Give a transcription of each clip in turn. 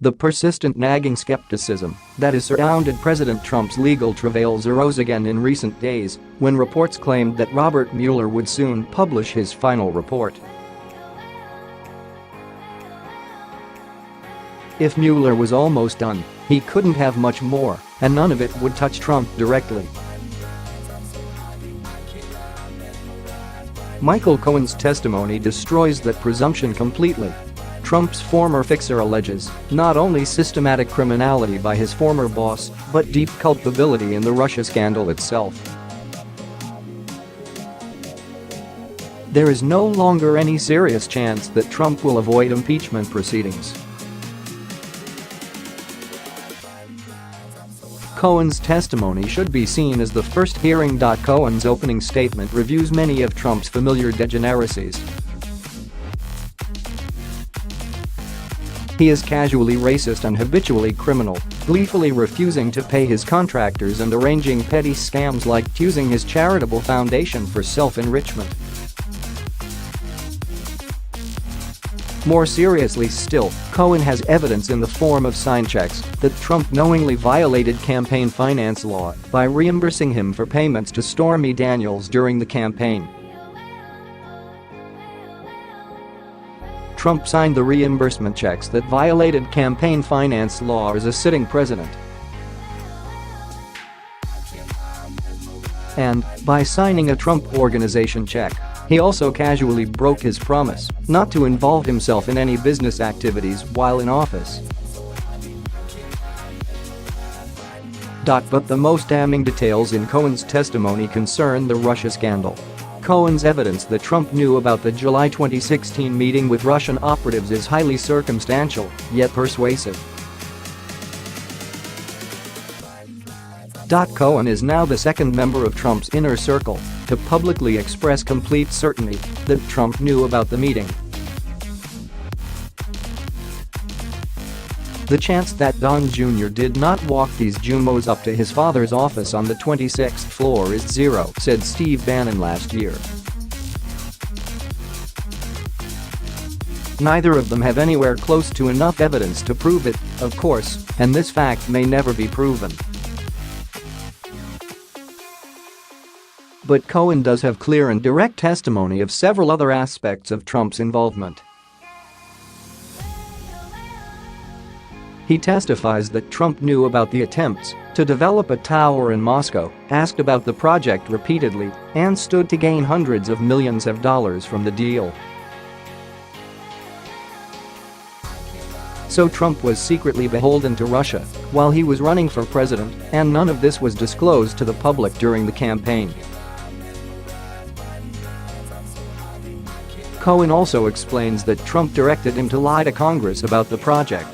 The persistent nagging skepticism that has surrounded President Trump's legal travails arose again in recent days when reports claimed that Robert Mueller would soon publish his final report. If Mueller was almost done, he couldn't have much more, and none of it would touch Trump directly. Michael Cohen's testimony destroys that presumption completely. Trump's former fixer alleges not only systematic criminality by his former boss, but deep culpability in the Russia scandal itself. There is no longer any serious chance that Trump will avoid impeachment proceedings. Cohen's testimony should be seen as the first hearing. Cohen's opening statement reviews many of Trump's familiar degeneracies. He is casually racist and habitually criminal, gleefully refusing to pay his contractors and arranging petty scams like using his charitable foundation for self-enrichment. More seriously still, Cohen has evidence in the form of signed checks that Trump knowingly violated campaign finance law by reimbursing him for payments to Stormy Daniels during the campaign. Trump signed the reimbursement checks that violated campaign finance law as a sitting president. And, by signing a Trump Organization check, he also casually broke his promise not to involve himself in any business activities while in office. But the most damning details in Cohen's testimony concern the Russia scandal. Cohen's evidence that Trump knew about the July 2016 meeting with Russian operatives is highly circumstantial, yet persuasive. Cohen is now the second member of Trump's inner circle to publicly express complete certainty that Trump knew about the meeting. The chance that Don Jr. did not walk these Jumos up to his father's office on the 26th floor is zero, said Steve Bannon last year. Neither of them have anywhere close to enough evidence to prove it, of course, and this fact may never be proven. But Cohen does have clear and direct testimony of several other aspects of Trump's involvement. He testifies that Trump knew about the attempts to develop a tower in Moscow, asked about the project repeatedly, and stood to gain hundreds of millions of dollars from the deal. So Trump was secretly beholden to Russia while he was running for president, and none of this was disclosed to the public during the campaign. Cohen also explains that Trump directed him to lie to Congress about the project.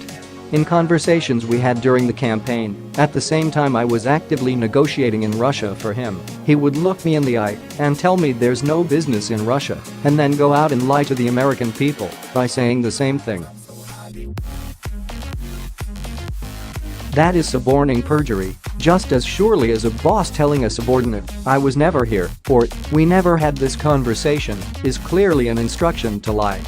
In conversations we had during the campaign, at the same time I was actively negotiating in Russia for him, he would look me in the eye and tell me there's no business in Russia, and then go out and lie to the American people by saying the same thing. That is suborning perjury, just as surely as a boss telling a subordinate, "I was never here," or "we never had this conversation," is clearly an instruction to lie.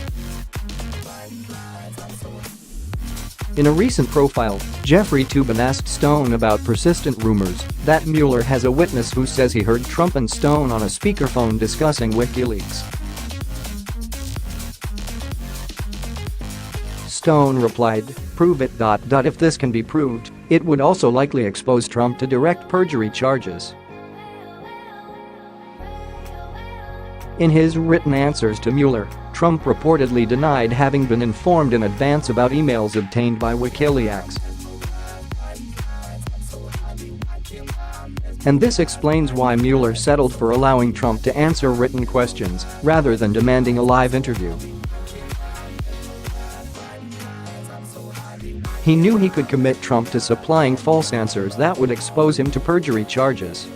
In a recent profile, Jeffrey Toobin asked Stone about persistent rumors that Mueller has a witness who says he heard Trump and Stone on a speakerphone discussing WikiLeaks. Stone replied, "Prove it. If this can be proved, it would also likely expose Trump to direct perjury charges." In his written answers to Mueller, Trump reportedly denied having been informed in advance about emails obtained by WikiLeaks. And this explains why Mueller settled for allowing Trump to answer written questions rather than demanding a live interview. He knew he could commit Trump to supplying false answers that would expose him to perjury charges.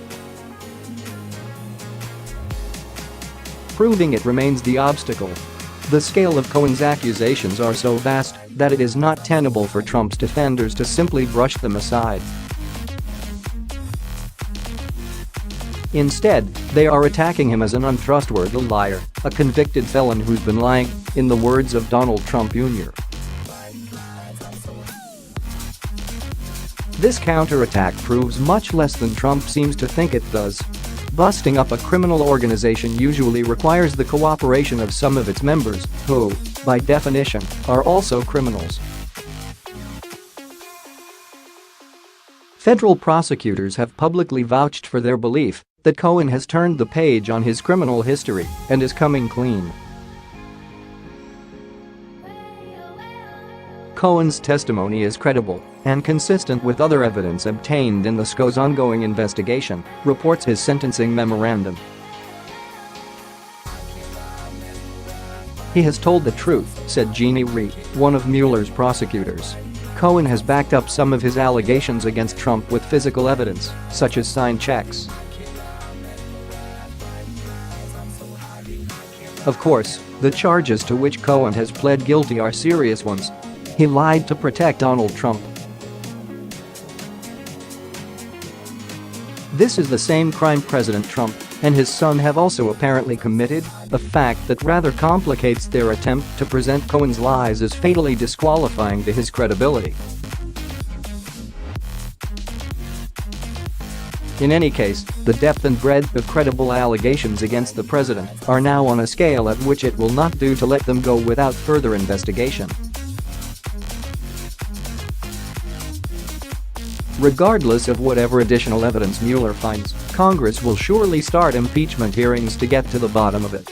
Proving it remains the obstacle. The scale of Cohen's accusations are so vast that it is not tenable for Trump's defenders to simply brush them aside. Instead, they are attacking him as an untrustworthy liar, a convicted felon who's been lying, in the words of Donald Trump Jr. This counterattack proves much less than Trump seems to think it does. Busting up a criminal organization usually requires the cooperation of some of its members, who, by definition, are also criminals. Federal prosecutors have publicly vouched for their belief that Cohen has turned the page on his criminal history and is coming clean. Cohen's testimony is credible and consistent with other evidence obtained in the SCO's ongoing investigation, reports his sentencing memorandum. He has told the truth, said Jeannie Reed, one of Mueller's prosecutors. Cohen has backed up some of his allegations against Trump with physical evidence, such as signed checks. Of course, the charges to which Cohen has pled guilty are serious ones. He lied to protect Donald Trump. This is the same crime President Trump and his son have also apparently committed, a fact that rather complicates their attempt to present Cohen's lies as fatally disqualifying to his credibility. In any case, the depth and breadth of credible allegations against the president are now on a scale at which it will not do to let them go without further investigation. Regardless of whatever additional evidence Mueller finds, Congress will surely start impeachment hearings to get to the bottom of it.